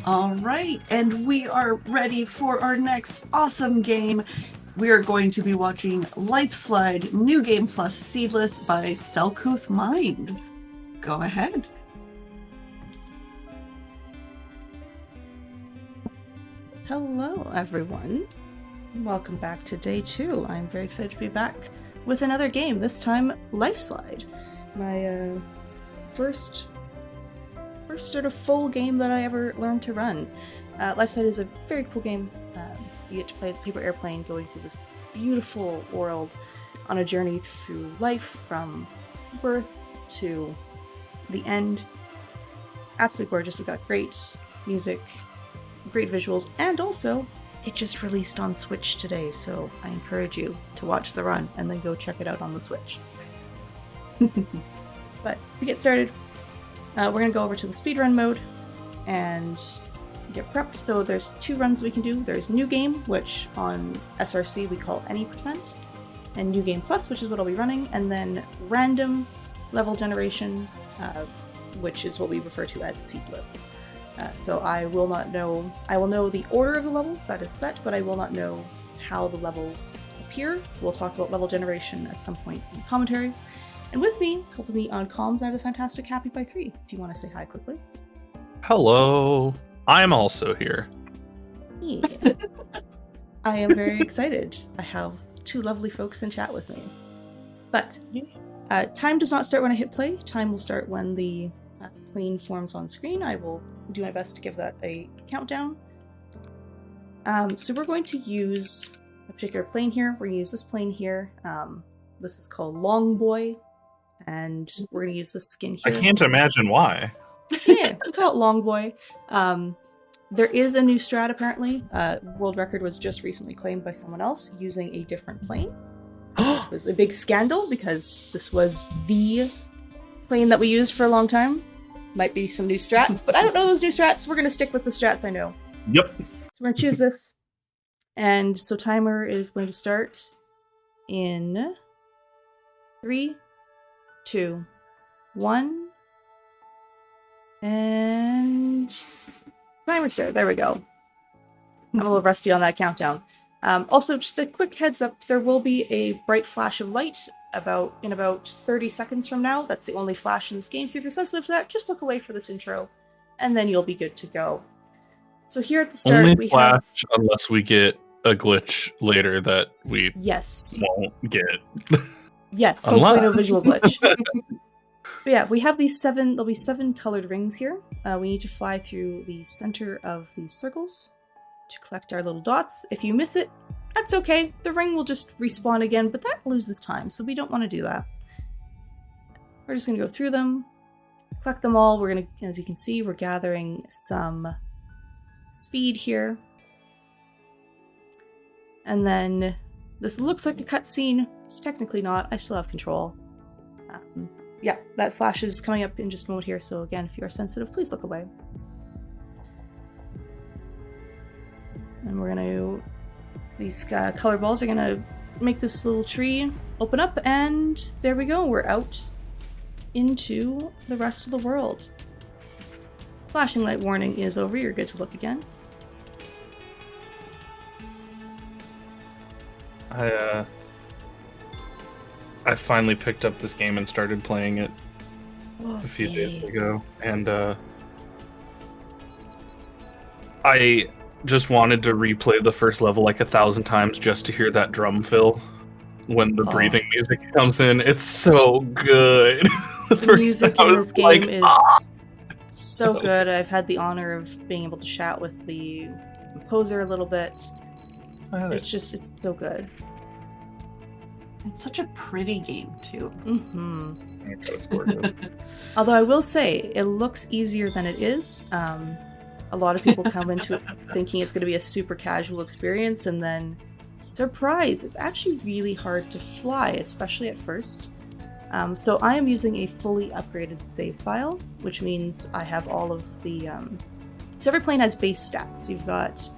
All right, and we are ready for our next awesome game. We are going to be watching Lifeslide, New Game Plus Seedless by selcouthmind. Go ahead. Hello, everyone. Welcome back to day 2. I'm very excited to be back with another game, this time Lifeslide. My first sort of full game that I ever learned to run. Lifeslide is a very cool game. You get to play as a paper airplane going through this beautiful world on a journey through life from birth to the end. It's absolutely gorgeous. It's got great music, great visuals, and also it just released on Switch today, so I encourage you to watch the run and then go check it out on the Switch. But to get started, we're going to go over to the speedrun mode and get prepped. So there's 2 runs we can do. There's New Game, which on SRC we call any %, and New Game Plus, which is what I'll be running, and then Random Level Generation, which is what we refer to as Seedless. So I will know the order of the levels, that is set, but I will not know how the levels appear. We'll talk about level generation at some point in commentary. And with me, helping me on comms, I have the fantastic happybythree, if you want to say hi quickly. Hello, I'm also here. Yeah. I am very excited. I have 2 lovely folks in chat with me. But time does not start when I hit play. Time will start when the plane forms on screen. I will do my best to give that a countdown. So we're going to use a particular plane here. We're going to use this plane here. This is called Long Boy, and we're going to use this skin here. I can't imagine why. Yeah, we call it Long Boy. There is a new strat apparently. World record was just recently claimed by someone else using a different plane. It was a big scandal because this was the plane that we used for a long time. Might be some new strats, but I don't know those new strats. We're going to stick with the strats I know. Yep. So we're going to choose this. And so timer is going to start in 3, 2, 1. And timer start. There we go. I'm a little rusty on that countdown. Also, just a quick heads up, there will be a bright flash of light in about 30 seconds from now. That's the only flash in this game, so if you're sensitive to that, just look away for this intro, and then you'll be good to go. So here at the start, only we flash have... unless we get a glitch later that we Yes. won't get. Yes, hopefully no visual glitch. But yeah, we have these 7, there'll be 7 colored rings here. We need to fly through the center of these circles to collect our little dots. If you miss it, that's okay. The ring will just respawn again, but that loses time, so we don't want to do that. We're just going to go through them, collect them all. We're going to, as you can see, we're gathering some speed here. And then this looks like a cutscene. It's technically not. I still have control. Yeah, that flash is coming up in just a moment here, so again, if you are sensitive, please look away. And we're going to... These color balls are going to make this little tree open up, and there we go. We're out into the rest of the world. Flashing light warning is over. You're good to look again. I finally picked up this game and started playing it a few days ago, and I just wanted to replay the first level like 1,000 times just to hear that drum fill when the breathing music comes in. It's so good. The music in this game is so good. I've had the honor of being able to chat with the composer a little bit. It's so good. It's such a pretty game, too. Mm-hmm. Although I will say, it looks easier than it is. A lot of people come into it thinking it's going to be a super casual experience, and then, surprise, it's actually really hard to fly, especially at first. So I am using a fully upgraded save file, which means I have all of the... So every plane has base stats. You've got...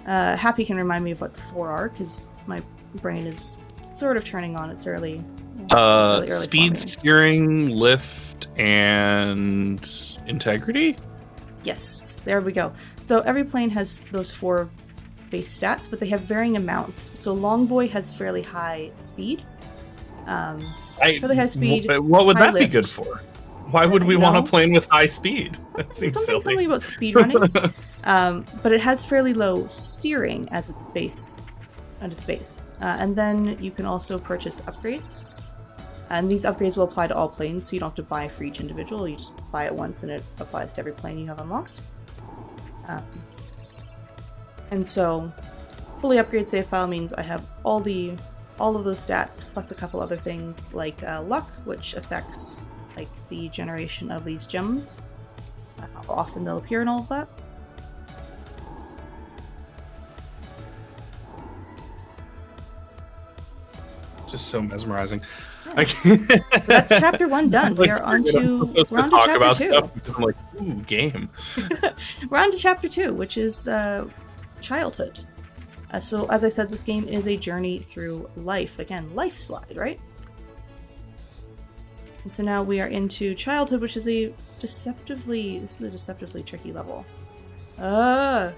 Happy can remind me of what the 4 are, because my brain is sort of turning on. It's early. Really speed, steering, lift, and integrity? Yes, there we go. So every plane has those 4 base stats, but they have varying amounts. So Longboy has fairly high speed. Fairly high speed. What would that be lift. good for? Why would we want a plane with high speed? That seems silly. Something about speed running. But it has fairly low steering as its base. And then you can also purchase upgrades. And these upgrades will apply to all planes, so you don't have to buy for each individual. You just buy it once and it applies to every plane you have unlocked. And so, fully upgrade save file means I have all of those stats, plus a couple other things like luck, which affects like the generation of these gems. How often they'll appear and all of that. Just so mesmerizing. Yeah. So that's chapter 1 done. Like, We are on to chapter 2. I'm like, ooh, game. We're on to chapter 2, which is childhood. So as I said, this game is a journey through life. Again, Lifeslide, right? And so now we are into childhood, which is a deceptively tricky level. So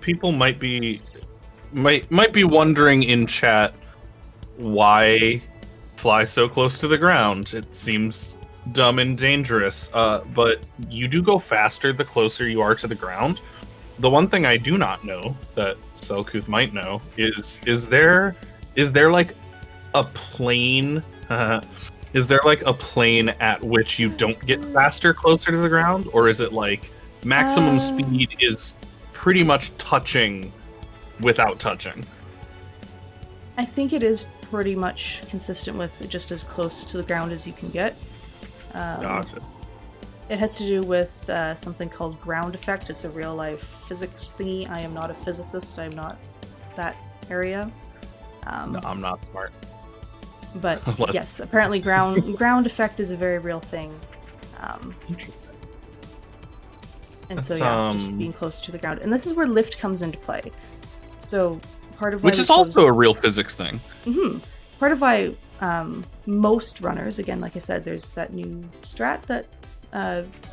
people might be wondering in chat why fly so close to the ground. It seems dumb and dangerous, but you do go faster the closer you are to the ground. The one thing I do not know that Selcouth might know is there like a plane is there like a plane at which you don't get faster closer to the ground, or is it like maximum speed is pretty much touching without touching? I think it is pretty much consistent with just as close to the ground as you can get. Gotcha. It has to do with something called ground effect. It's a real life physics thingy. I am not a physicist. I'm not that area. No, I'm not smart. But yes, apparently ground effect is a very real thing. And so yeah, just being close to the ground. And this is where lift comes into play. So part of why which is also a real physics thing. Mm-hmm. Part of why most runners, again, like I said, there's that new strat that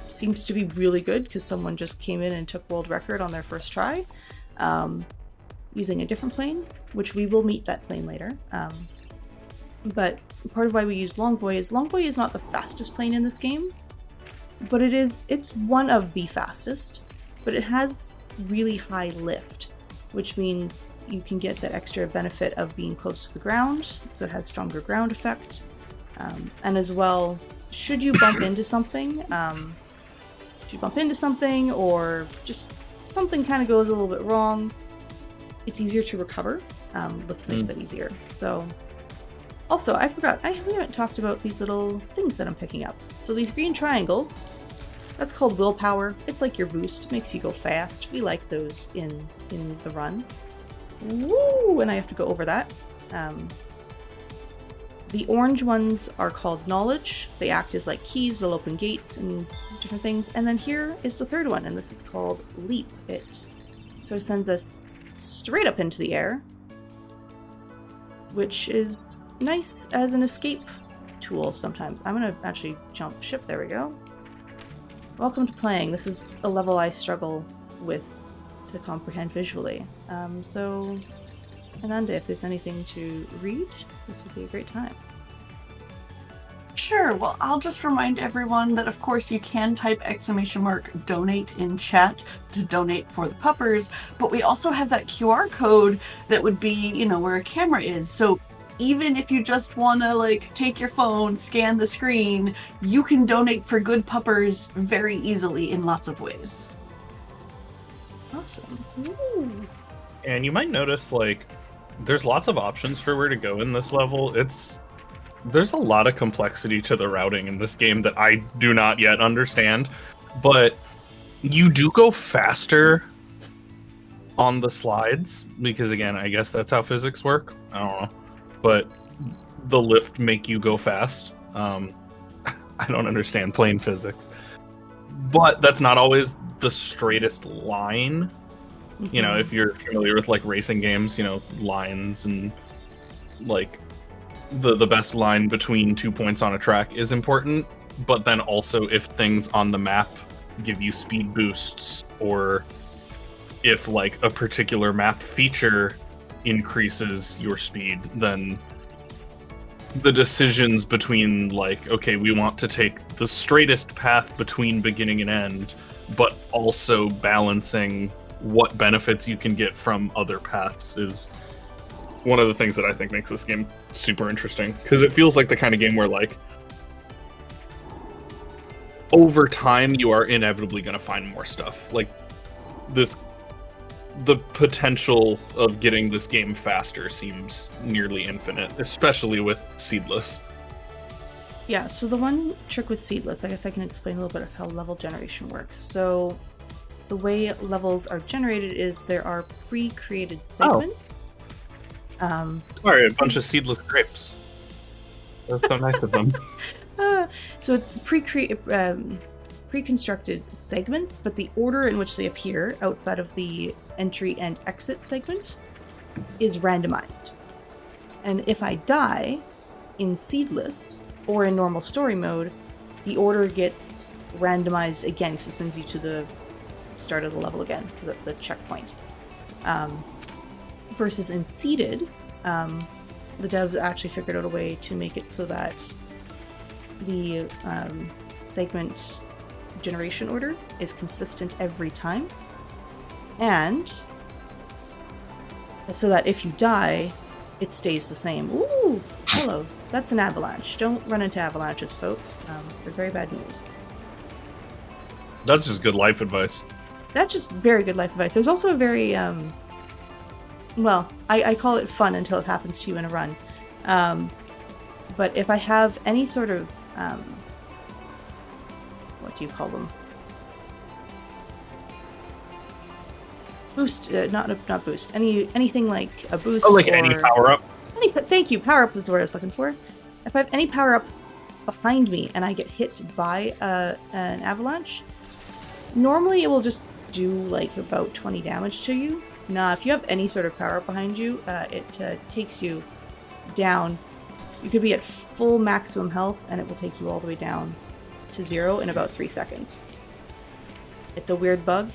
seems to be really good because someone just came in and took world record on their first try using a different plane, which we will meet that plane later. But part of why we use Longboy is not the fastest plane in this game, but it's one of the fastest, but it has really high lift, which means you can get that extra benefit of being close to the ground, so it has stronger ground effect. And as well, should you bump into something, or just something kind of goes a little bit wrong, it's easier to recover. Lift makes it easier. So, also, I forgot, we haven't talked about these little things that I'm picking up. So these green triangles, that's called willpower. It's like your boost, makes you go fast. We like those in the run. Woo! And I have to go over that. The orange ones are called knowledge. They act as like keys, they'll open gates and different things. And then here is the third one, and this is called leap. It sort of sends us straight up into the air, which is nice as an escape tool sometimes. I'm gonna actually jump ship, there we go. Welcome to playing. This is a level I struggle with to comprehend visually. So, Ananda, if there's anything to read, this would be a great time. Sure. Well, I'll just remind everyone that, of course, you can type !donate in chat to donate for the puppers, but we also have that QR code that would be, where a camera is. So even if you just want to, take your phone, scan the screen, you can donate for good puppers very easily in lots of ways. Awesome. Ooh. And you might notice, there's lots of options for where to go in this level. There's a lot of complexity to the routing in this game that I do not yet understand, but you do go faster on the slides because, again, I guess that's how physics work. I don't know, but the lift make you go fast. I don't understand plane physics, but that's not always the straightest line. Mm-hmm. If you're familiar with racing games, lines and the best line between 2 points on a track is important, but then also if things on the map give you speed boosts, or if like a particular map feature increases your speed, then the decisions between like, okay, we want to take the straightest path between beginning and end, but also balancing what benefits you can get from other paths is one of the things that I think makes this game super interesting, because it feels like the kind of game where like over time you are inevitably going to find more stuff. Like the potential of getting this game faster seems nearly infinite, especially with Seedless. Yeah, so the one trick with Seedless, I guess I can explain a little bit of how level generation works. So the way levels are generated is there are pre-created segments. Sorry, a bunch of seedless grapes. That's so nice of them. So it's pre-constructed segments, but the order in which they appear outside of the entry and exit segment is randomized. And if I die in Seedless or in normal story mode, the order gets randomized again because it sends you to the start of the level again, because that's a checkpoint. Versus in Seeded, the devs actually figured out a way to make it so that the segment generation order is consistent every time, and so that if you die, it stays the same. Ooh, hello. That's an avalanche. Don't run into avalanches, folks. They're very bad news. That's just good life advice. That's just very good life advice. There's also a very, well, I call it fun until it happens to you in a run. But if I have any sort of, what do you call them? Boost, not boost. Anything like a boost. Oh, like or any power up. Thank you. Power up is the word I was looking for. If I have any power up behind me and I get hit by an avalanche, normally it will just do like about 20 damage to you. Nah, if you have any sort of power up behind you, it takes you down. You could be at full maximum health and it will take you all the way down to 0 in about 3 seconds. It's a weird bug.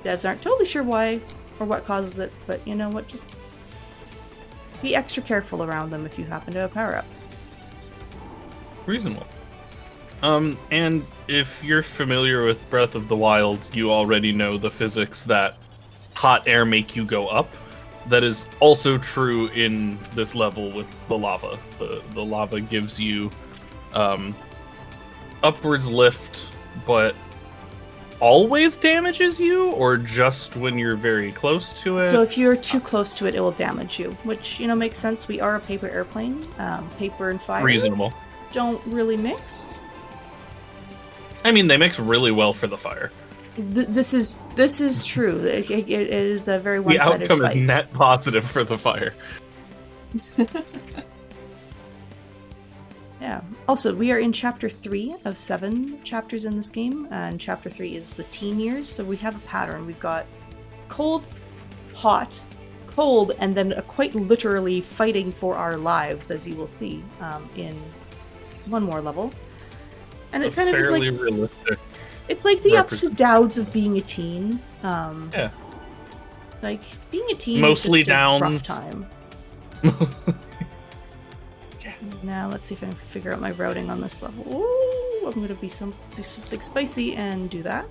Devs aren't totally sure why or what causes it, but you know what, just be extra careful around them if you happen to have power up. Reasonable. And if you're familiar with Breath of the Wild, you already know the physics that hot air make you go up. That is also true in this level with the lava. The lava gives you upwards lift, but always damages you, or just when you're very close to it? So if you're too close to it, it will damage you, which, you know, makes sense. We are a paper airplane. Paper and fire Reasonable. Don't really mix. I mean, they mix really well for the fire. This is true. It is a very The one-sided outcome fight. is net positive for the fire. Yeah. Also, we are in Chapter 3 of 7 chapters in this game, and Chapter 3 is the teen years, so we have a pattern. We've got cold, hot, cold, and then quite literally fighting for our lives, as you will see in one more level. And it kind of is like realistic. It's like the ups and downs of being a teen. Yeah. Like being a teen Mostly is just downs. a rough time. Now let's see if I can figure out my routing on this level. Ooh, I'm gonna do something spicy and do that.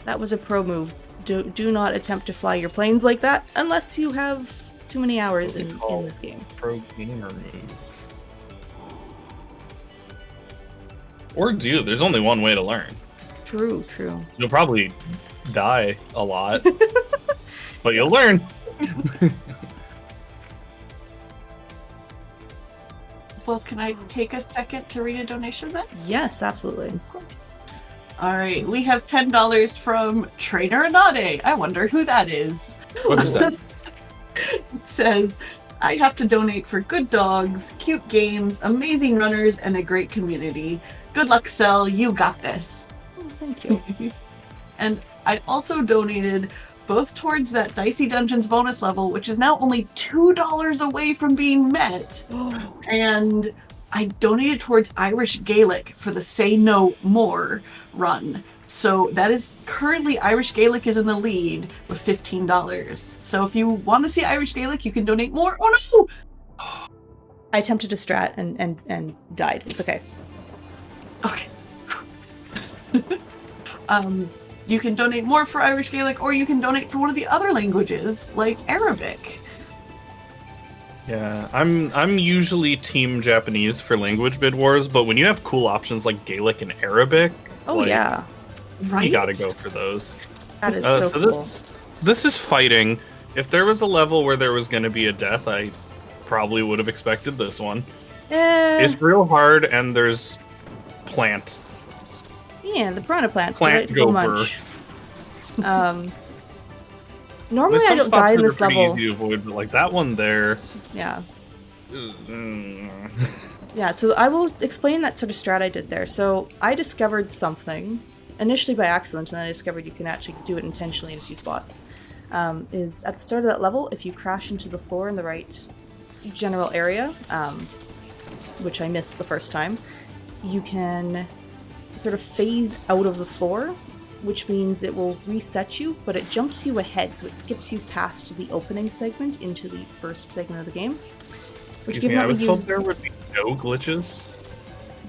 That was a pro move. Do not attempt to fly your planes like that unless you have too many hours in this game. Pro gamer move. Or do. There's only one way to learn. True. You'll probably die a lot, but you'll learn. Well, can I take a second to read a donation then? Yes, absolutely. All right, we have $10 from TrainerAnade. I wonder who that is. What is that? It says, I have to donate for good dogs, cute games, amazing runners, and a great community. Good luck, Cell. You got this. Oh, thank you. And I also donated both towards that Dicey Dungeons bonus level, which is now only $2 away from being met, and I donated towards Irish Gaelic for the Say No More run. So that is currently Irish Gaelic is in the lead with $15. So if you want to see Irish Gaelic, you can donate more. Oh no! I attempted to strat and died. It's okay. Okay. You can donate more for Irish Gaelic, or you can donate for one of the other languages, like Arabic. Yeah, I'm usually team Japanese for language bid wars, but when you have cool options like Gaelic and Arabic, Yeah. Right? You gotta go for those. That is so cool. This is fighting. If there was a level where there was going to be a death, I probably would have expected this one. It's real hard, and there's plant. Yeah, the piranha plant. Plant gopher. Normally I don't die in this level. Easy to avoid, but like that one there. Yeah. Yeah, so I will explain that sort of strat I did there. So I discovered something, initially by accident, and then I discovered you can actually do it intentionally in a few spots. Is at the start of that level, if you crash into the floor in the right general area, which I missed the first time, you can sort of phase out of the floor, which means it will reset you, but it jumps you ahead, so it skips you past the opening segment into the first segment of the game. Which I was told there would be no glitches.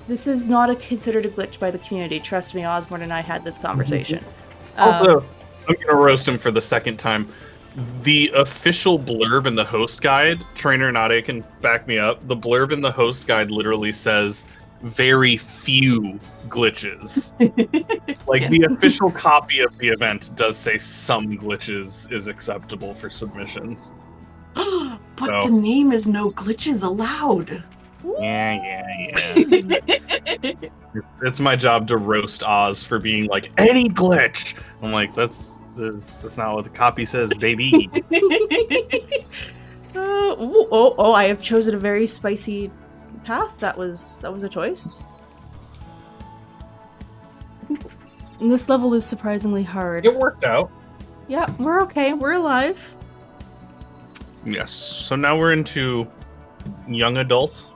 This is not considered a glitch by the community. Trust me, Osborne and I had this conversation. Although, I'm going to roast him for the second time. The official blurb in the host guide, TrainerAnade can back me up, the blurb in the host guide literally says, very few glitches. Like, the official copy of the event does say some glitches is acceptable for submissions. But the name is No Glitches Allowed. Yeah. It's my job to roast Oz for being like, any glitch! I'm like, that's not what the copy says, baby. I have chosen a very spicy path. That was a choice. And this level is surprisingly hard. It worked out. Yeah, we're okay. We're alive. Yes. So now we're into young adult.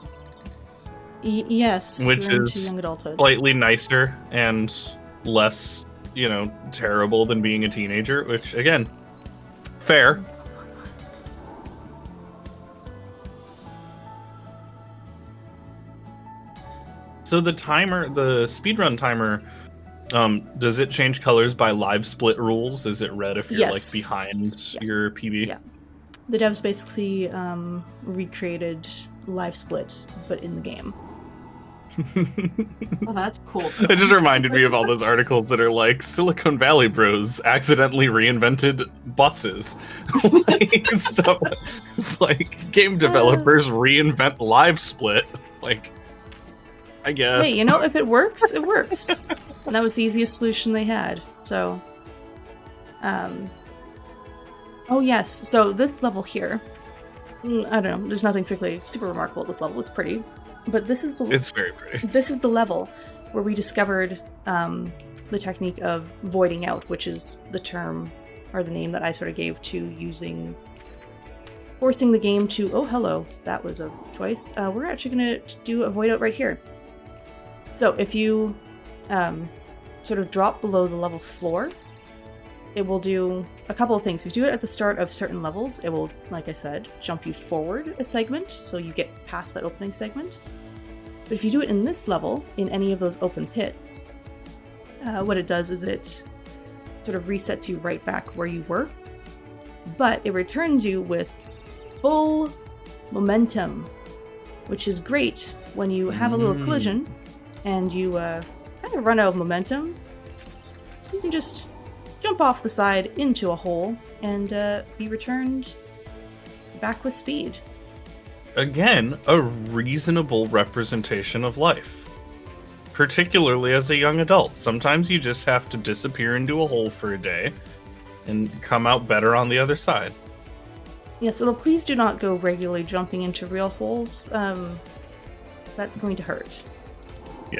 Yes. Which we're is into young adulthood. Slightly nicer and less, terrible than being a teenager, which, again, fair. So the speedrun timer, does it change colors by live split rules? Is it red if you're behind your PB? Yeah. The devs basically recreated live split, but in the game. Oh, that's cool. It just reminded me of all those articles that are like, Silicon Valley bros accidentally reinvented buses. It's like, game developers reinvent live split. Like, I guess. Hey, if it works, it works. And that was the easiest solution they had. So, oh yes, so this level here, I don't know, there's nothing particularly super remarkable at this level. It's pretty. But it's very pretty. This is the level where we discovered the technique of voiding out, which is the term or the name that I sort of gave to forcing the game to, oh hello, that was a choice. We're actually going to do a void out right here. So if you sort of drop below the level floor, it will do a couple of things. If you do it at the start of certain levels, it will, like I said, jump you forward a segment, so you get past that opening segment. But if you do it in this level, in any of those open pits, what it does is it sort of resets you right back where you were, but it returns you with full momentum, which is great when you have a little collision and you kind of run out of momentum. So you can just jump off the side into a hole and be returned back with speed. Again, a reasonable representation of life. Particularly as a young adult. Sometimes you just have to disappear into a hole for a day and come out better on the other side. Yeah, so please do not go regularly jumping into real holes. That's going to hurt. Yeah.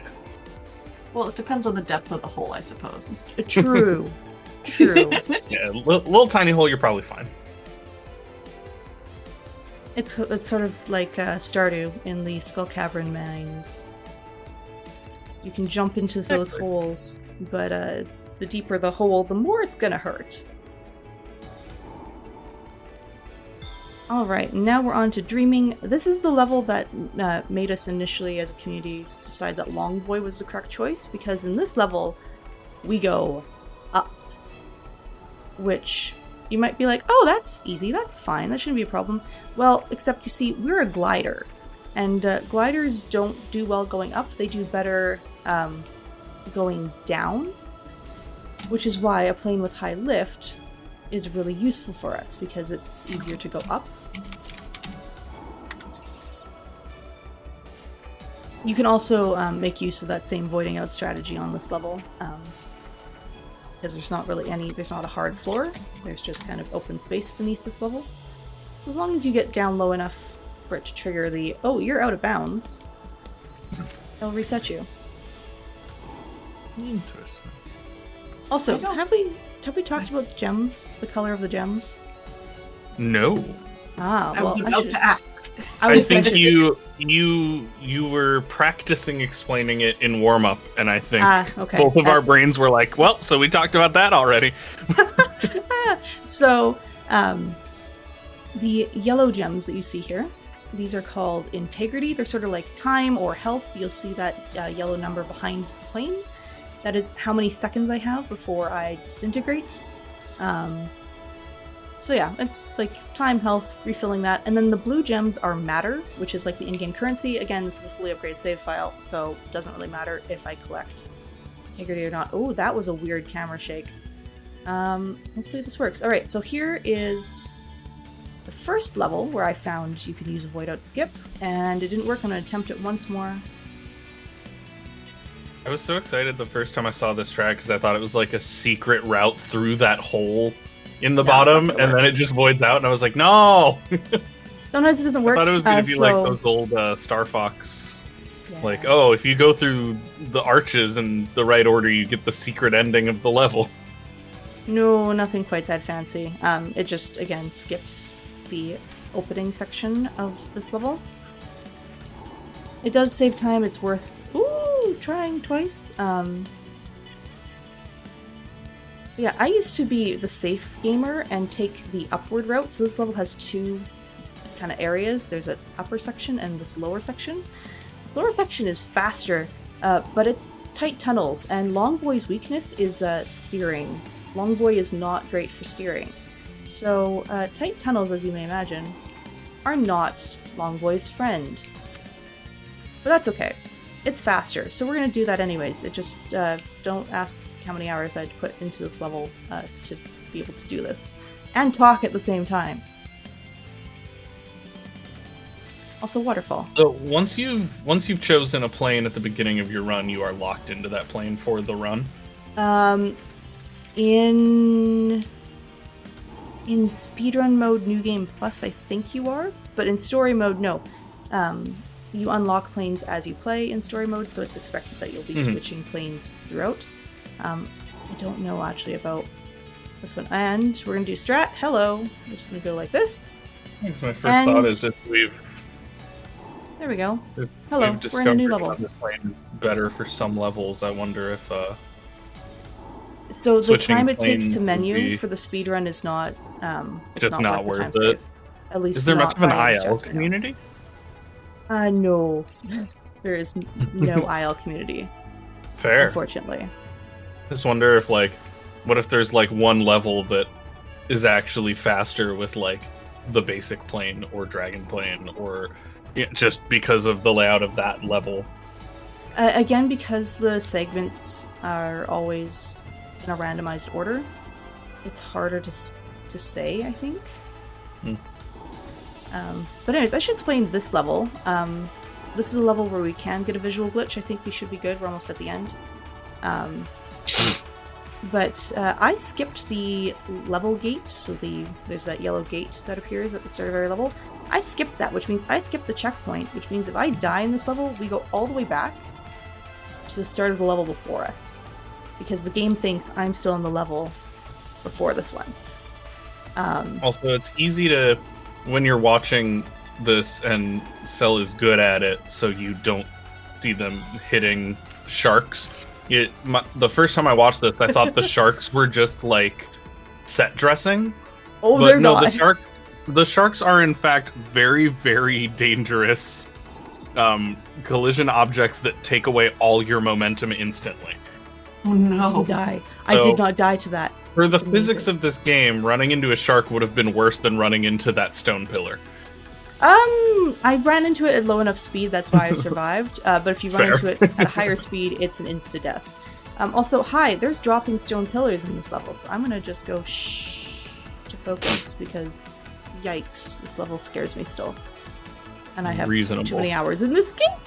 Well, it depends on the depth of the hole, I suppose. True. True. Yeah, little tiny hole, you're probably fine. It's sort of like Stardew in the Skull Cavern mines. You can jump into those holes, but the deeper the hole, the more it's gonna hurt. Alright, now we're on to Dreaming. This is the level that made us initially as a community decide that Longboy was the correct choice, because in this level, we go up. Which, you might be like, oh, that's easy, that's fine, that shouldn't be a problem. Well, except you see, we're a glider. And gliders don't do well going up, they do better going down. Which is why a plane with high lift is really useful for us, because it's easier to go up. You can also make use of that same voiding out strategy on this level, because there's not a hard floor, there's just kind of open space beneath this level. So as long as you get down low enough for it to trigger the, oh, you're out of bounds, it'll reset you. Interesting. Also, have we talked about the gems? The color of the gems? No. Ah, well, I was about to ask. I think you were practicing explaining it in warm-up, and I think okay. both of our brains were like, well, so we talked about that already. So, the yellow gems that you see here, these are called integrity. They're sort of like time or health. You'll see that yellow number behind the plane. That is how many seconds I have before I disintegrate. So yeah, it's like time, health, refilling that. And then the blue gems are matter, which is like the in-game currency. Again, this is a fully upgraded save file, so it doesn't really matter if I collect integrity or not. Oh, that was a weird camera shake. Hopefully this works. Alright, so here is the first level where I found you can use a void out skip, and it didn't work. I'm going to attempt it once more. I was so excited the first time I saw this track because I thought it was like a secret route through that hole in the bottom, and then it just voids out, and I was like, no! Sometimes it doesn't work. I thought it was going to be like those old Star Fox, like, oh, if you go through the arches in the right order, you get the secret ending of the level. No, nothing quite that fancy. It just, again, skips the opening section of this level. It does save time, it's worth trying twice. Yeah, I used to be the safe gamer and take the upward route, so this level has two kind of areas. There's an upper section and this lower section. This lower section is faster, but it's tight tunnels, and Longboy's weakness is steering. Longboy is not great for steering. So, tight tunnels, as you may imagine, are not Longboy's friend. But that's okay. It's faster, so we're going to do that anyways. It just, don't ask how many hours I'd put into this level to be able to do this. And talk at the same time. Also, waterfall. So once you've chosen a plane at the beginning of your run, you are locked into that plane for the run? In speedrun mode New Game Plus, I think you are, but in story mode, no. You unlock planes as you play in story mode, so it's expected that you'll be switching planes throughout. I don't know actually about this one. And we're going to do strat. Hello. We're just going to go like this. I guess my first thought is if we've... There we go. Hello, we're in a new level. This plane better for some levels, I wonder if... So the time it takes to menu for the speedrun is not... it's just not worth it. Save. At least is there much of an IL right community? No. There is no IL community. Fair. Unfortunately. Just wonder if, like, what if there's, like, one level that is actually faster with, like, the basic plane or dragon plane, or just because of the layout of that level? Again, because the segments are always in a randomized order, it's harder to say, I think. But anyways, I should explain this level. This is a level where we can get a visual glitch. I think we should be good. We're almost at the end. But I skipped the level gate, so there's that yellow gate that appears at the start of every level. I skipped that, which means I skipped the checkpoint, which means if I die in this level, we go all the way back to the start of the level before us. Because the game thinks I'm still in the level before this one. Also, it's easy to, when you're watching this, and Cell is good at it, so you don't see them hitting sharks. The first time I watched this, I thought the sharks were just like set dressing. Oh, but they're no, not. the sharks are in fact very, very dangerous collision objects that take away all your momentum instantly. Oh I no. didn't die. I did not die to that. For the Amazing. physics of this game, running into a shark would have been worse than running into that stone pillar. I ran into it at low enough speed, that's why I survived. But if you run Fair. into it at a higher speed, it's an insta-death. Also, hi, there's dropping stone pillars in this level, so I'm gonna just go shh to focus, because yikes, this level scares me still. And I have too many hours in this game.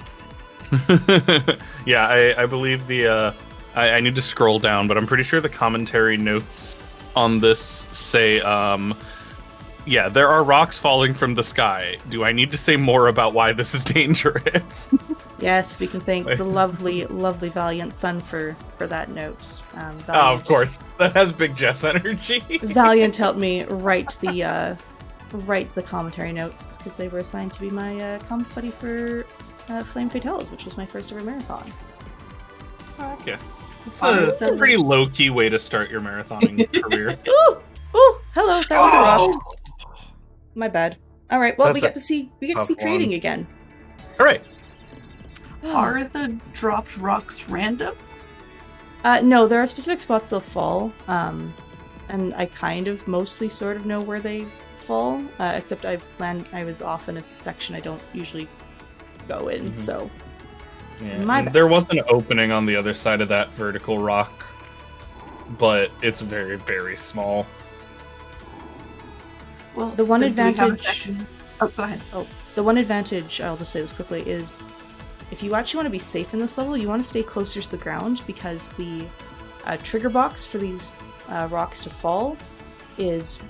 Yeah, I believe I need to scroll down, but I'm pretty sure the commentary notes on this say, yeah, there are rocks falling from the sky. Do I need to say more about why this is dangerous? Yes, we can thank the lovely, lovely Valiant Thun for that note. Valiant, Oh, of course. That has Big Jess energy. Valiant helped me write the commentary notes, because they were assigned to be my comms buddy for Flame Fatales, which was my first ever marathon. Okay. It's a pretty low-key way to start your marathoning career. Ooh! Ooh! Hello, that was a rock. My bad. Alright, well, we get to see creating again. Alright. Are the dropped rocks random? No, there are specific spots they'll fall, and I kind of mostly sort of know where they fall, except I was off in a section I don't usually go in, so... Yeah, there was an opening on the other side of that vertical rock, but it's very, very small. Well, the one then do we have a advantage... section? Oh, go ahead. Oh, the one advantage, I'll just say this quickly, is if you actually want to be safe in this level, you want to stay closer to the ground, because the trigger box for these rocks to fall is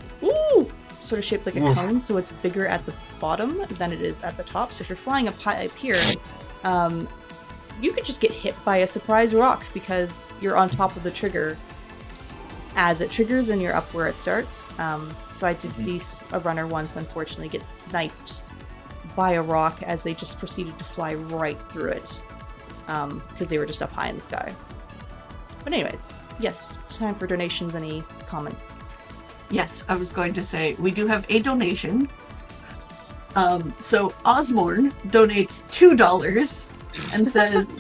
sort of shaped like a cone, so it's bigger at the bottom than it is at the top. So if you're flying up high up here, you could just get hit by a surprise rock because you're on top of the trigger as it triggers and you're up where it starts. So I did see a runner once, unfortunately, get sniped by a rock as they just proceeded to fly right through it, because they were just up high in the sky. But anyways, yes, time for donations. Any comments? Yes, I was going to say, we do have a donation. So Osborne donates $2 and says,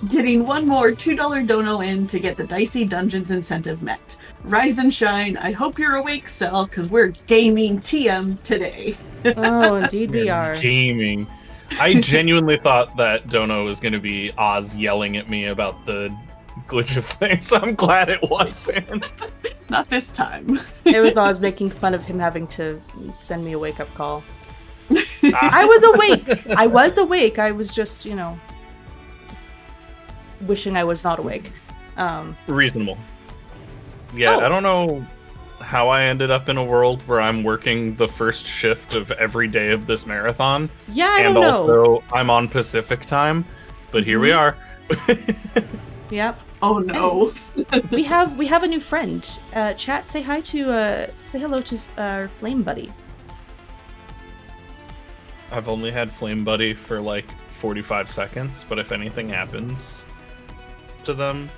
getting one more $2 dono in to get the Dicey Dungeons incentive met. Rise and shine. I hope you're awake, Cell, because we're gaming TM today. Oh, indeed we are. Gaming. I genuinely thought that dono was going to be Oz yelling at me about the glitches thing, so I'm glad it wasn't. Not this time. It was Oz making fun of him having to send me a wake-up call. I was awake. I was just, wishing I was not awake. Reasonable. Yeah, I don't know how I ended up in a world where I'm working the first shift of every day of this marathon. Yeah, I don't know. And know. also, I'm on Pacific time, but here we are. Yep. Oh no. we have a new friend. Chat, say hello to our Flame Buddy. I've only had Flame Buddy for like 45 seconds, but if anything happens to them,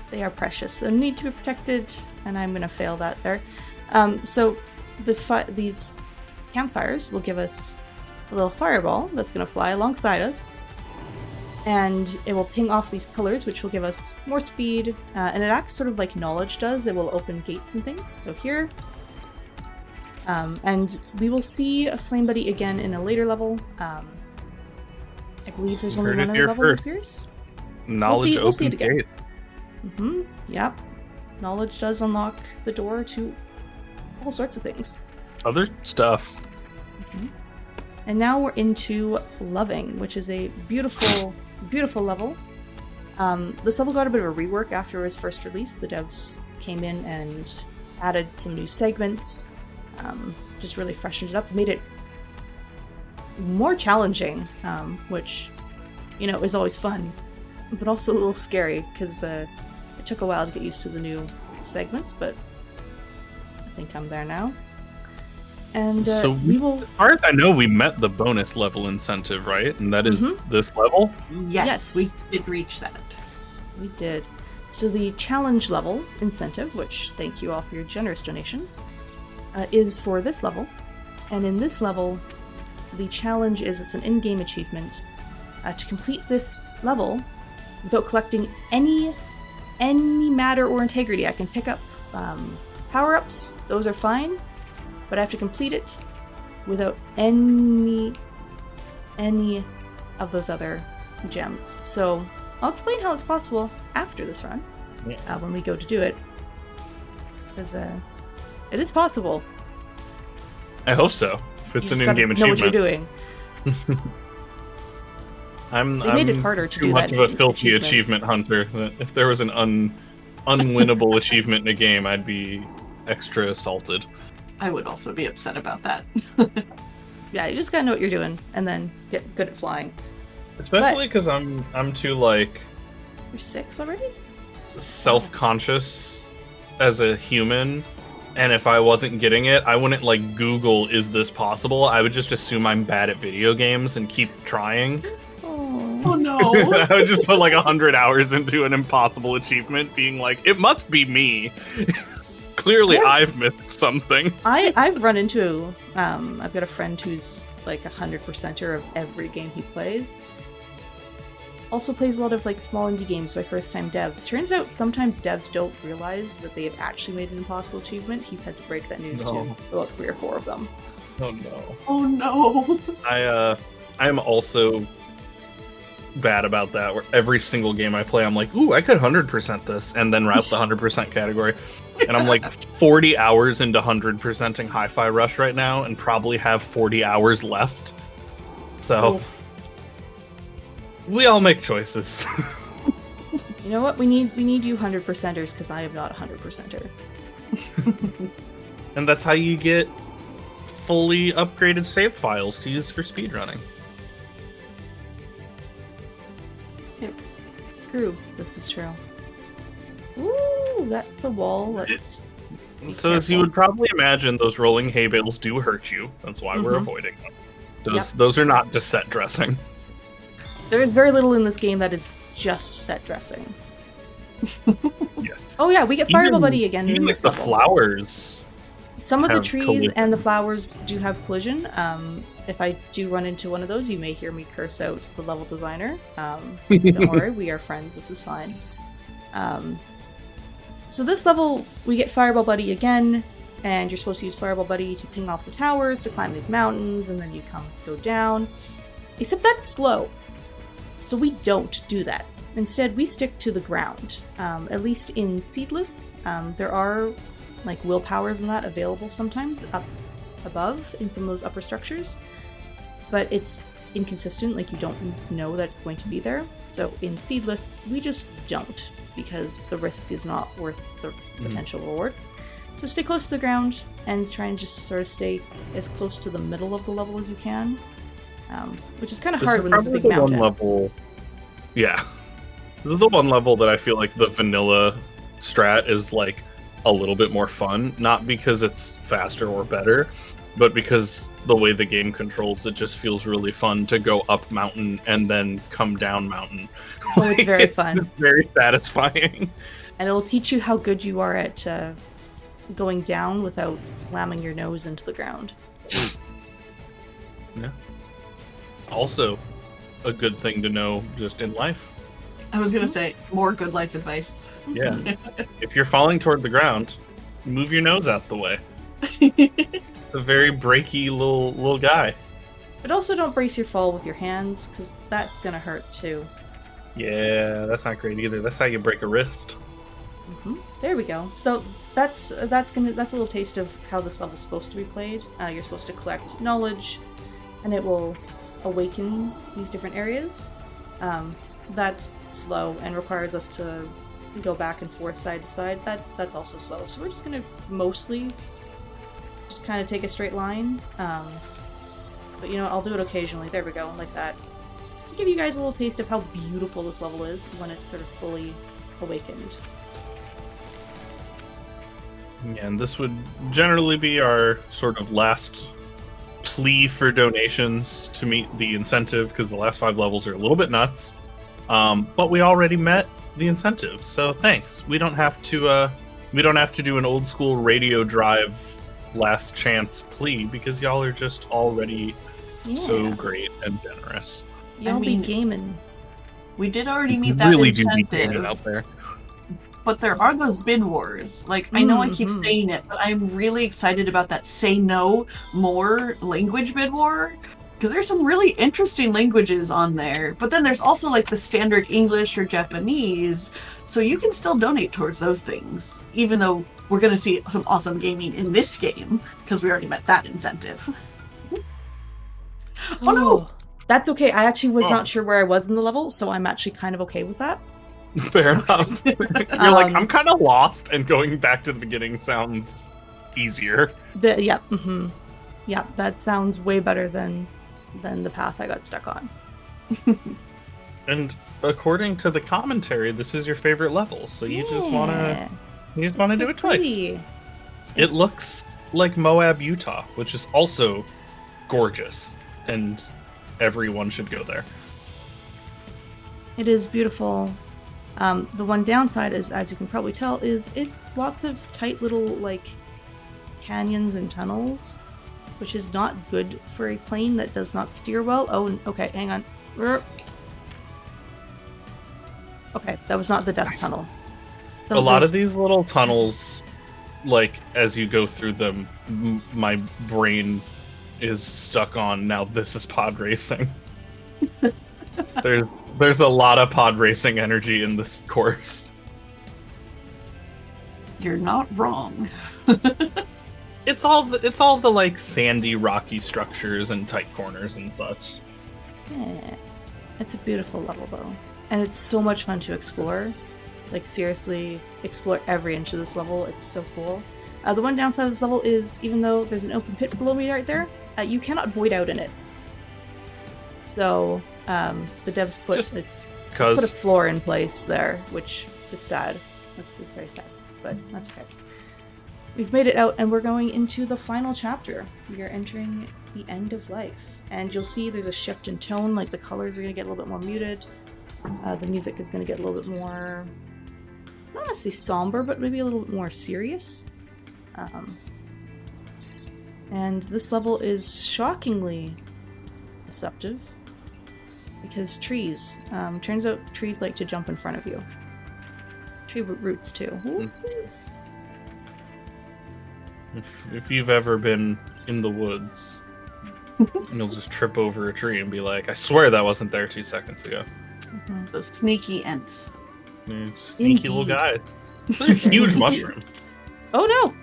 they are precious, so need to be protected, and I'm gonna fail that there. So these campfires will give us a little fireball that's gonna fly alongside us, and it will ping off these pillars, which will give us more speed, and it acts sort of like knowledge does. It will open gates and things. So here, and we will see a Flame Buddy again in a later level. I believe there's only one other level that appears. Knowledge we'll see it opens again. gates. Yep. Knowledge does unlock the door to all sorts of things. Other stuff. And now we're into Loving, which is a beautiful, beautiful level. This level got a bit of a rework after it was first released. The devs came in and added some new segments, just really freshened it up, made it more challenging, which, is always fun, but also a little scary, because it took a while to get used to the new segments, but I think I'm there now. And So we will. As far as I know, we met the bonus level incentive, right? And that is this level? Yes, we did reach that. We did. So the challenge level incentive, which thank you all for your generous donations, is for this level. And in this level, the challenge is it's an in-game achievement to complete this level without collecting any matter or integrity. I can pick up power-ups, those are fine, but I have to complete it without any of those other gems. So I'll explain how it's possible after this run, when we go to do it, because it is possible. I hope so. If it's an in-game achievement. Know what you're doing. They made it harder to do too much that of a filthy achievement hunter. That if there was an unwinnable achievement in a game, I'd be extra assaulted. I would also be upset about that. Yeah, you just gotta know what you're doing, and then get good at flying. Especially because I'm too like You're 6 already? self-conscious as a human, and if I wasn't getting it, I wouldn't like Google, is this possible? I would just assume I'm bad at video games and keep trying. Oh no. I would just put like 100 hours into an impossible achievement, being like, it must be me. Clearly I've missed something. I've run into, I've got a friend who's like 100%er of every game he plays. Also plays a lot of like small indie games by first-time devs. Turns out sometimes devs don't realize that they have actually made an impossible achievement. He's had to break that news to about 3 or 4 of them. Oh no. Oh no. I am also bad about that, where every single game I play I'm like, ooh, I could 100% this, and then route the 100% category. And I'm like 40 hours into 100%ing Hi-Fi Rush right now, and probably have 40 hours left. So Oof. we all make choices. You know what? We need you 100%ers, because I am not a 100%er. And that's how you get fully upgraded save files to use for speedrunning. True. This is true. Ooh, that's a wall. Let's be So as you careful. would probably imagine, those rolling hay bales do hurt you. That's why we're avoiding them. Those are not just set dressing. There is very little in this game that is just set dressing. Yes. Oh yeah, we get Fireball Buddy again. Even in like this the level. flowers. Some of the have trees collision. and the flowers do have collision. If I do run into one of those, you may hear me curse out the level designer. Don't worry, we are friends. This is fine. So this level, we get Fireball Buddy again, and you're supposed to use Fireball Buddy to ping off the towers to climb these mountains, and then you go down. Except that's slow. So we don't do that. Instead, we stick to the ground. At least in Seedless, there are like willpowers and that available sometimes up above in some of those upper structures, but it's inconsistent, like you don't know that it's going to be there. So in Seedless, we just don't, because the risk is not worth the potential reward. So stay close to the ground and try and just sort of stay as close to the middle of the level as you can, which is kind of hard when there's a big mountain. Yeah. This is the one level that I feel like the vanilla strat is like a little bit more fun, not because it's faster or better, but because the way the game controls it just feels really fun to go up mountain and then come down mountain. Oh, it's very fun. It's very satisfying. And it'll teach you how good you are at going down without slamming your nose into the ground. Yeah. Also, a good thing to know just in life. I was gonna say, more good life advice. Yeah. If you're falling toward the ground, move your nose out the way. It's a very breaky little guy. But also don't brace your fall with your hands, because that's gonna hurt too. Yeah, that's not great either. That's how you break a wrist. There we go. So that's a little taste of how this level is supposed to be played. You're supposed to collect knowledge, and it will awaken these different areas. That's slow and requires us to go back and forth side to side. That's also slow. So we're just gonna mostly just kind of take a straight line. But you know, I'll do it occasionally. There we go, like that. Give you guys a little taste of how beautiful this level is when it's sort of fully awakened. Yeah, and this would generally be our sort of last plea for donations to meet the incentive, because the last 5 levels are a little bit nuts. But we already met the incentive, so thanks. We don't have to do an old school radio drive last chance plea, because y'all are just already so great and generous. Y'all be gaming. We did already meet that really incentive. Do be gaming out there. But there are those bid wars. Like, I know I keep saying it, but I'm really excited about that Say No More language bid war. Because there's some really interesting languages on there. But then there's also like the standard English or Japanese. So you can still donate towards those things. Even though we're going to see some awesome gaming in this game. Because we already met that incentive. Oh no! That's okay. I actually was not sure where I was in the level. So I'm actually kind of okay with that. Fair enough. You're like, I'm kind of lost, and going back to the beginning sounds easier. Yeah, that sounds way better than the path I got stuck on. And according to the commentary, this is your favorite level, so you just wanna do it twice. It looks like Moab, Utah, which is also gorgeous, and everyone should go there. It is beautiful. The one downside is, as you can probably tell, is it's lots of tight little, like, canyons and tunnels, which is not good for a plane that does not steer well. Oh, okay, hang on. Okay, that was not the death tunnel. A lot of these little tunnels, like, as you go through them, my brain is stuck on, now this is pod racing. There's a lot of pod racing energy in this course. You're not wrong. It's all the like sandy, rocky structures and tight corners and such. Yeah, it's a beautiful level though, and it's so much fun to explore. Like, seriously, explore every inch of this level. It's so cool. The one downside of this level is, even though there's an open pit below me right there, you cannot void out in it. So the devs put a floor in place there, which is sad. It's very sad, but that's okay. We've made it out, and we're going into the final chapter. We are entering the end of life, and you'll see there's a shift in tone. Like, the colors are going to get a little bit more muted. The music is going to get a little bit more, not necessarily somber, but maybe a little bit more serious. And this level is shockingly deceptive, because trees. Turns out trees like to jump in front of you. Tree roots too. If you've ever been in the woods, you'll just trip over a tree and be like, I swear that wasn't there 2 seconds ago. Those sneaky ents. Sneaky little guys. Those are huge mushrooms. Oh no!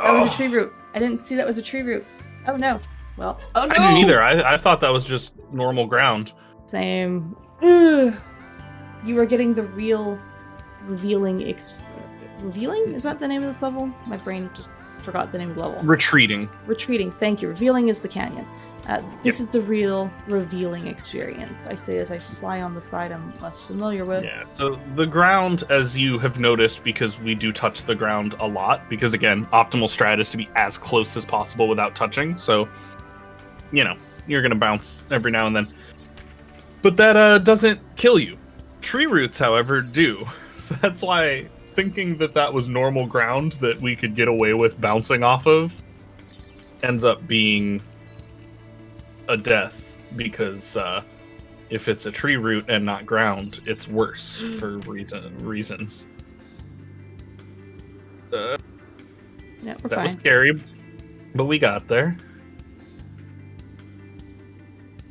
That was a tree root. I didn't see that was a tree root. Oh no. Well. Oh no! I didn't either. I thought that was just normal ground. Same. Ugh. You are getting the real revealing. Revealing? Is that the name of this level? My brain just forgot the name of the level. Retreating. Retreating. Thank you. Revealing is the canyon. This is the real revealing experience. I say as I fly on the side I'm less familiar with. Yeah, so the ground, as you have noticed, because we do touch the ground a lot, because again, optimal strat is to be as close as possible without touching, so, you know, you're gonna bounce every now and then. But that doesn't kill you. Tree roots, however, do. So that's why thinking that was normal ground that we could get away with bouncing off of ends up being a death, because if it's a tree root and not ground, it's worse for reasons. Yeah, we're fine. Was scary, but we got there.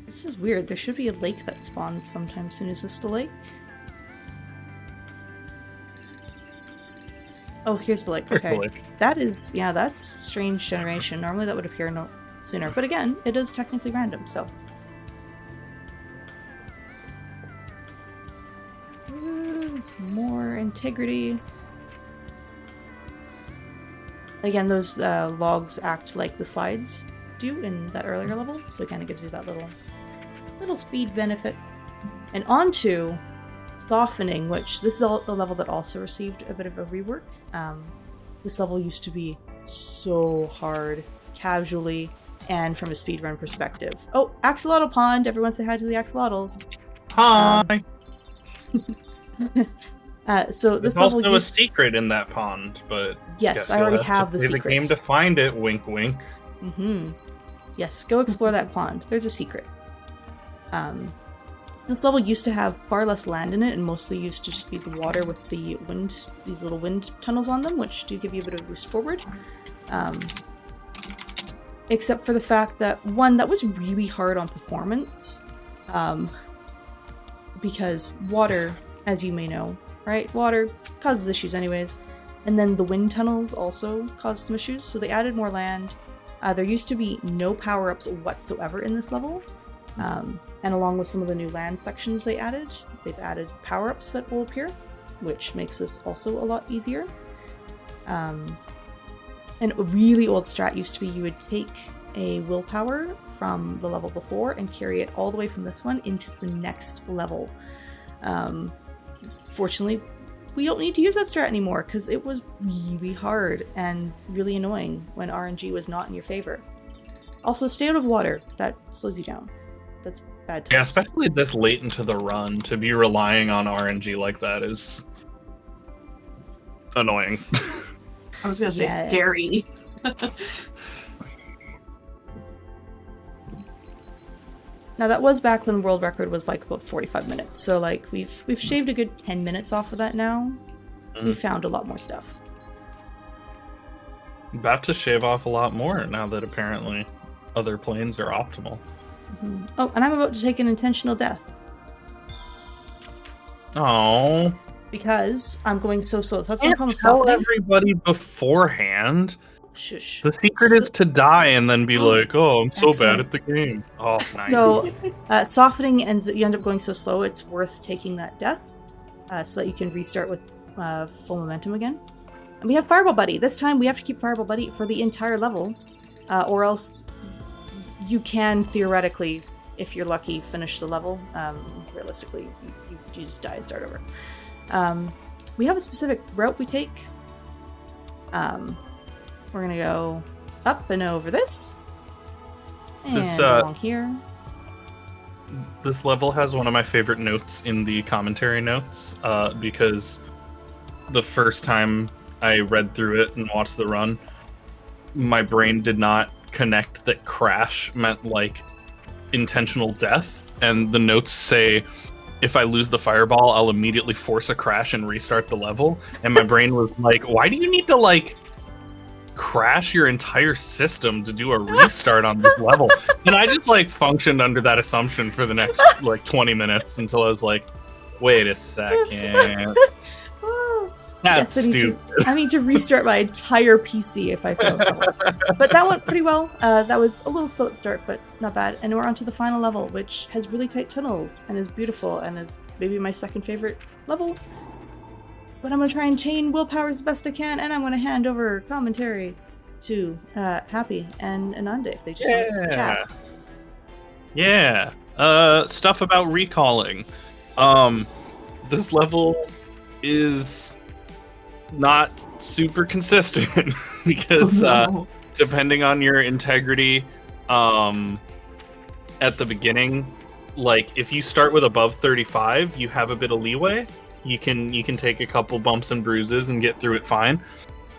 This is weird. There should be a lake that spawns sometime soon. Is this the lake? Oh, here's the lake. Okay. The lake. That is, yeah, that's strange generation. Normally that would appear no sooner, but again, it is technically random, so. More integrity. Again, those logs act like the slides do in that earlier level, so it kind of gives you that little speed benefit. And on to softening, which this is the level that also received a bit of a rework. The this level used to be so hard, casually, and from a speedrun perspective. Oh, Axolotl Pond! Everyone say hi to the axolotls. Hi! So this There's level also a secret in that pond, but yes, I already have the secret. The game to find it. Wink, wink. Yes, go explore that pond. There's a secret. This level used to have far less land in it, and mostly used to just be the water with the wind, these little wind tunnels on them, which do give you a bit of a boost forward. Except for the fact that, one, that was really hard on performance, because water, as you may know, right? Water causes issues anyways. And then the wind tunnels also caused some issues, so they added more land. There used to be no power-ups whatsoever in this level. And along with some of the new land sections they've added power-ups that will appear, which makes this also a lot easier. And a really old strat used to be you would take a willpower from the level before and carry it all the way from this one into the next level. Fortunately, we don't need to use that strat anymore because it was really hard and really annoying when RNG was not in your favor. Also, stay out of water. That slows you down. That's bad times. Yeah, especially this late into the run, to be relying on RNG like that is annoying. I was gonna say scary. Now that was back when the world record was like about 45 minutes, so like we've shaved a good 10 minutes off of that now. We found a lot more stuff. About to shave off a lot more now that apparently other planes are optimal. Oh, and I'm about to take an intentional death. Oh. Because I'm going so slow. That's what I'm calling tell softening. everybody beforehand. Shush. The secret is to die and then be like, oh, I'm so bad at the game. Oh, nice. So, softening ends. You end up going so slow, it's worth taking that death so that you can restart with full momentum again. And we have Fireball Buddy. This time we have to keep Fireball Buddy for the entire level, or else you can theoretically, if you're lucky, finish the level. Realistically, you just die and start over. We have a specific route we take. We're gonna go up and over this. And along here. This level has one of my favorite notes in the commentary notes, because the first time I read through it and watched the run, my brain did not connect that crash meant like intentional death, and the notes say if I lose the fireball, I'll immediately force a crash and restart the level. And my brain was like, why do you need to like crash your entire system to do a restart on this level? And I just like functioned under that assumption for the next like 20 minutes until I was like, wait a second. That's stupid. I need to restart my entire PC if I fail this level. But that went pretty well. That was a little slow at start, but not bad. And we're on to the final level, which has really tight tunnels and is beautiful and is maybe my second favorite level. But I'm going to try and chain willpower as best I can, and I'm going to hand over commentary to Happy and Anande if they just want to chat. Yeah. Stuff about recalling. This level is not super consistent because depending on your integrity at the beginning, like if you start with above 35, you have a bit of leeway. You can take a couple bumps and bruises and get through it fine.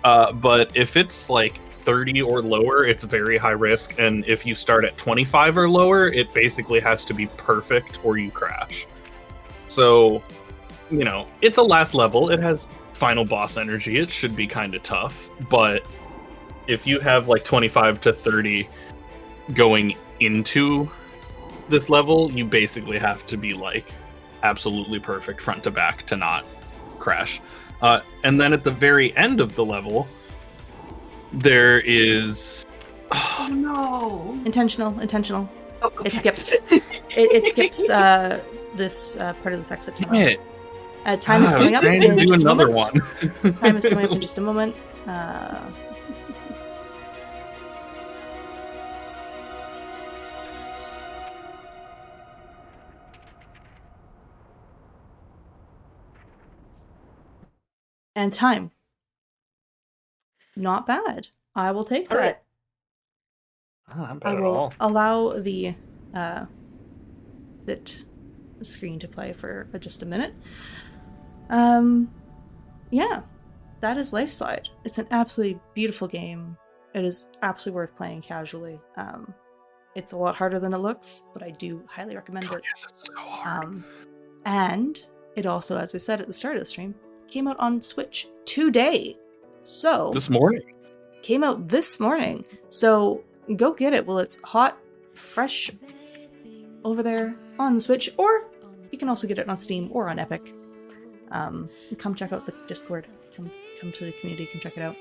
But if it's like 30 or lower, it's very high risk. And if you start at 25 or lower, it basically has to be perfect or you crash. So, you know, it's a last level. It has final boss energy. It should be kind of tough. But if you have like 25 to 30 going into this level, you basically have to be like absolutely perfect front to back to not crash. And then at the very end of the level, there is Oh no! Intentional. Oh, okay. It skips. it skips this part of this exit tunnel. Time is coming up in just a moment. Time is coming up in just a moment. And time. Not bad. I will take All right. that. Oh, not I bad at will all. allow the that screen to play for just a minute. Yeah, that is Lifeslide. It's an absolutely beautiful game. It is absolutely worth playing casually. It's a lot harder than it looks, but I do highly recommend it. Yes, it's so hard. And it also, as I said at the start of the stream, came out on Switch today. So This morning. Came out this morning. So go get it while it's hot, fresh over there on the Switch, or you can also get it on Steam or on Epic. Come check out the Discord. Come to the community. Come check it out.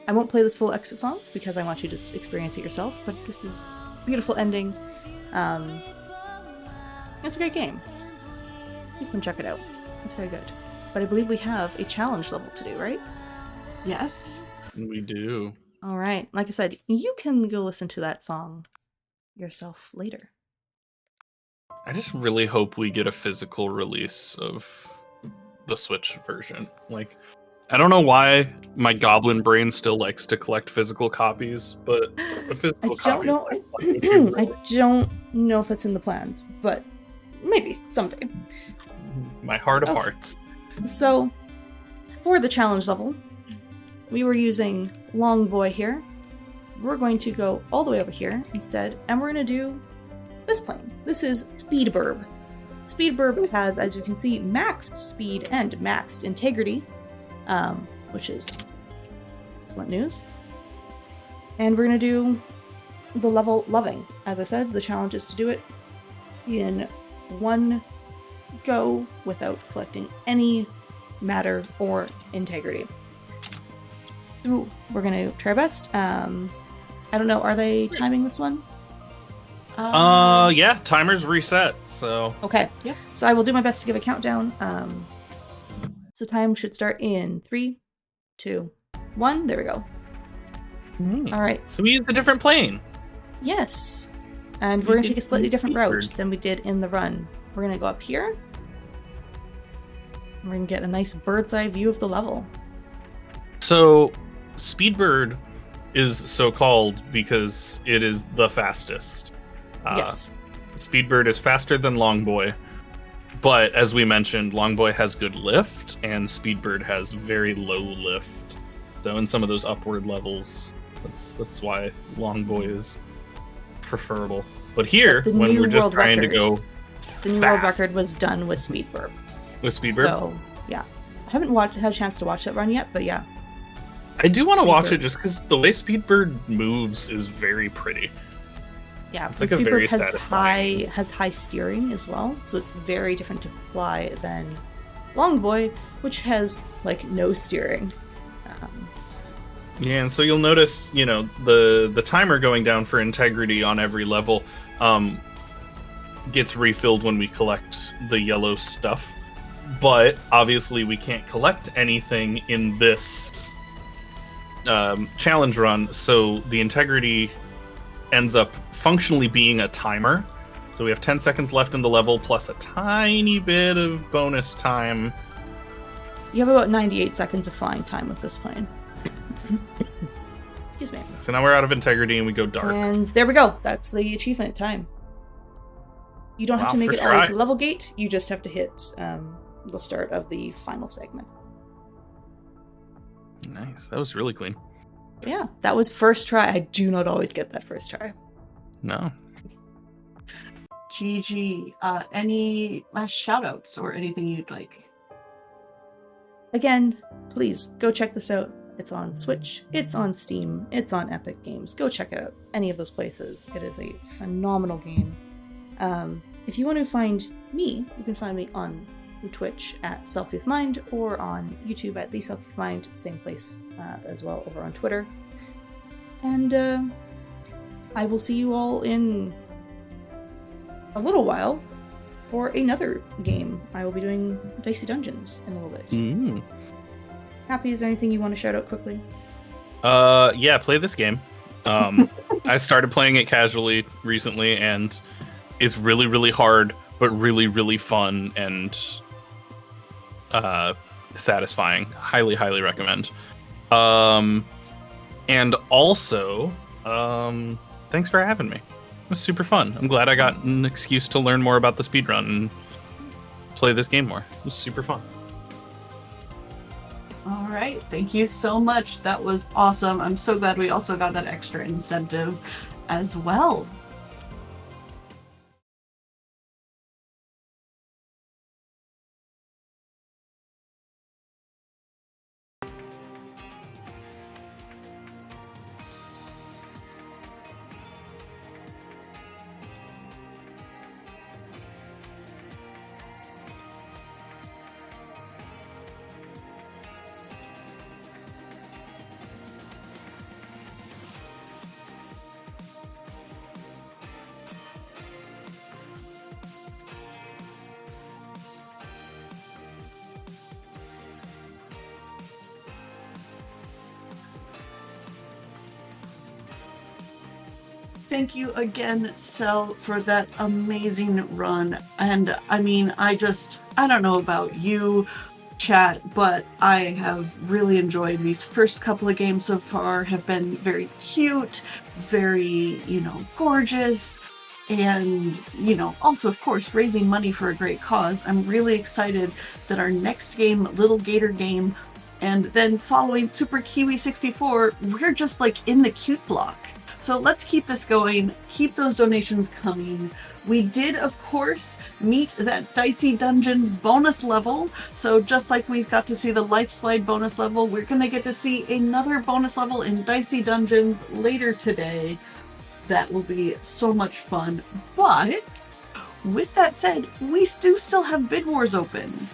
I won't play this full exit song because I want you to experience it yourself. But this is a beautiful ending. It's a great game. You can check it out. It's very good. But I believe we have a challenge level to do, right? Yes. We do. All right. Like I said, you can go listen to that song yourself later. I just really hope we get a physical release of the Switch version. Like, I don't know why my goblin brain still likes to collect physical copies, but a physical copy. I don't know if that's in the plans, but maybe someday. My heart of hearts. So, for the challenge level, we were using Long Boy here. We're going to go all the way over here instead, and we're going to do this plane. This is Speedburb. Speedburb has, as you can see, maxed speed and maxed integrity, which is excellent news. And we're going to do the level Loving. As I said, the challenge is to do it in one go without collecting any matter or integrity. So we're going to try our best. I don't know, are they timing this one? Yeah, timer's reset, so... Okay. Yep. So I will do my best to give a countdown. So time should start in 3, 2, 1. There we go. All right. So we used a different plane. Yes. And we're going to take a slightly different route than we did in the run. We're going to go up here. We're going to get a nice bird's eye view of the level. So, Speedbird is so called because it is the fastest. Yes. Speedbird is faster than Longboy, but as we mentioned, Longboy has good lift, and Speedbird has very low lift. So in some of those upward levels, that's why Longboy is preferable. But here, when we're just trying to go the new world record was done with Speedburb. With Speedbird? So, yeah. I haven't had a chance to watch that run yet, but yeah. I do want to watch it just because the way Speedbird moves is very pretty. Yeah, it's like a very satisfying. has high steering as well, so it's very different to fly than Longboy, which has like no steering. Yeah, and so you'll notice, you know, the timer going down for integrity on every level gets refilled when we collect the yellow stuff. But obviously we can't collect anything in this challenge run, so the integrity ends up functionally being a timer. So we have 10 seconds left in the level, plus a tiny bit of bonus time. You have about 98 seconds of flying time with this plane. Excuse me. So now we're out of integrity and we go dark. And there we go. That's the achievement time. You don't have to make it always the level gate. You just have to hit the start of the final segment. Nice. That was really clean. Yeah, that was first try. I do not always get that first try. No. GG. Any last shoutouts or anything you'd like? Again, please go check this out. It's on Switch, it's on Steam, it's on Epic Games. Go check it out. Any of those places. It is a phenomenal game. If you want to find me, you can find me on Twitch at selcouthmind or on YouTube at the selcouthmind, same place as well over on Twitter. And I will see you all in a little while for another game. I will be doing Dicey Dungeons in a little bit. Happy, is there anything you want to shout out quickly? Yeah, play this game. I started playing it casually recently, and it's really, really hard, but really, really fun and satisfying. Highly, highly recommend. And also, thanks for having me. It was super fun. I'm glad I got an excuse to learn more about the speedrun and play this game more. It was super fun. All right. Thank you so much. That was awesome. I'm so glad we also got that extra incentive as well. Thank you again, Sel, for that amazing run. And I mean, I don't know about you, chat, but I have really enjoyed these first couple of games so far, have been very cute, very, gorgeous, and, also, of course, raising money for a great cause. I'm really excited that our next game, Little Gator Game, and then following Super Kiwi 64, we're just like in the cute block. So let's keep this going, keep those donations coming. We did, of course, meet that Dicey Dungeons bonus level. So just like we've got to see the Lifeslide bonus level, we're going to get to see another bonus level in Dicey Dungeons later today. That will be so much fun. But with that said, we do still have Bid Wars open.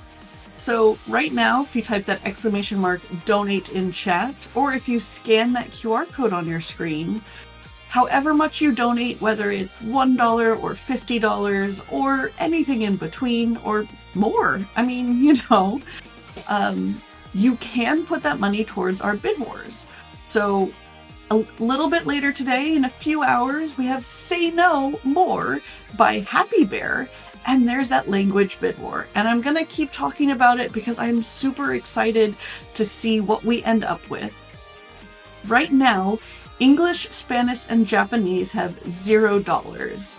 So right now, if you type that !donate in chat, or if you scan that QR code on your screen, however much you donate, whether it's $1 or $50 or anything in between or more, I mean, you can put that money towards our Bid Wars. So a little bit later today, in a few hours, we have Say No More by Happy Bear. And there's that language bid war. And I'm going to keep talking about it because I'm super excited to see what we end up with. Right now, English, Spanish, and Japanese have $0.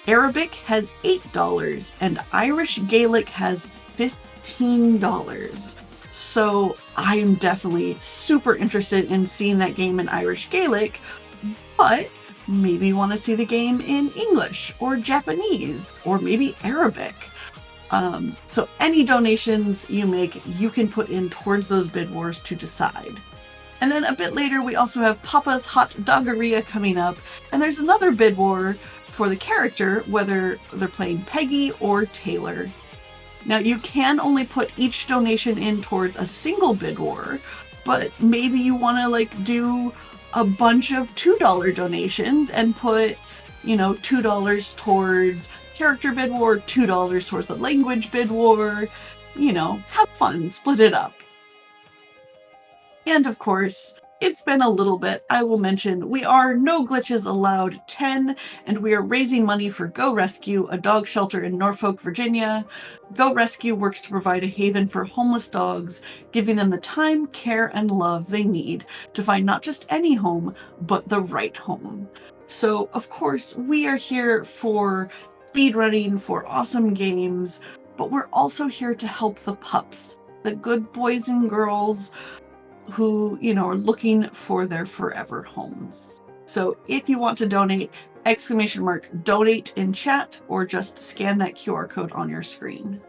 Arabic has $8, and Irish Gaelic has $15. So I'm definitely super interested in seeing that game in Irish Gaelic, but maybe you want to see the game in English or Japanese or maybe Arabic. So any donations you make, you can put in towards those bid wars to decide. And then a bit later, we also have Papa's Hot Doggeria coming up. And there's another bid war for the character, whether they're playing Peggy or Taylor. Now, you can only put each donation in towards a single bid war, but maybe you want to do a bunch of $2 donations and put, $2 towards character bid war, $2 towards the language bid war, have fun, split it up. And of course, it's been a little bit. I will mention we are No Glitches Allowed 10, and we are raising money for Go Rescue, a dog shelter in Norfolk, Virginia. Go Rescue works to provide a haven for homeless dogs, giving them the time, care, and love they need to find not just any home, but the right home. So, of course, we are here for speedrunning, for awesome games, but we're also here to help the pups, the good boys and girls who, are looking for their forever homes. So if you want to donate, !donate in chat or just scan that QR code on your screen.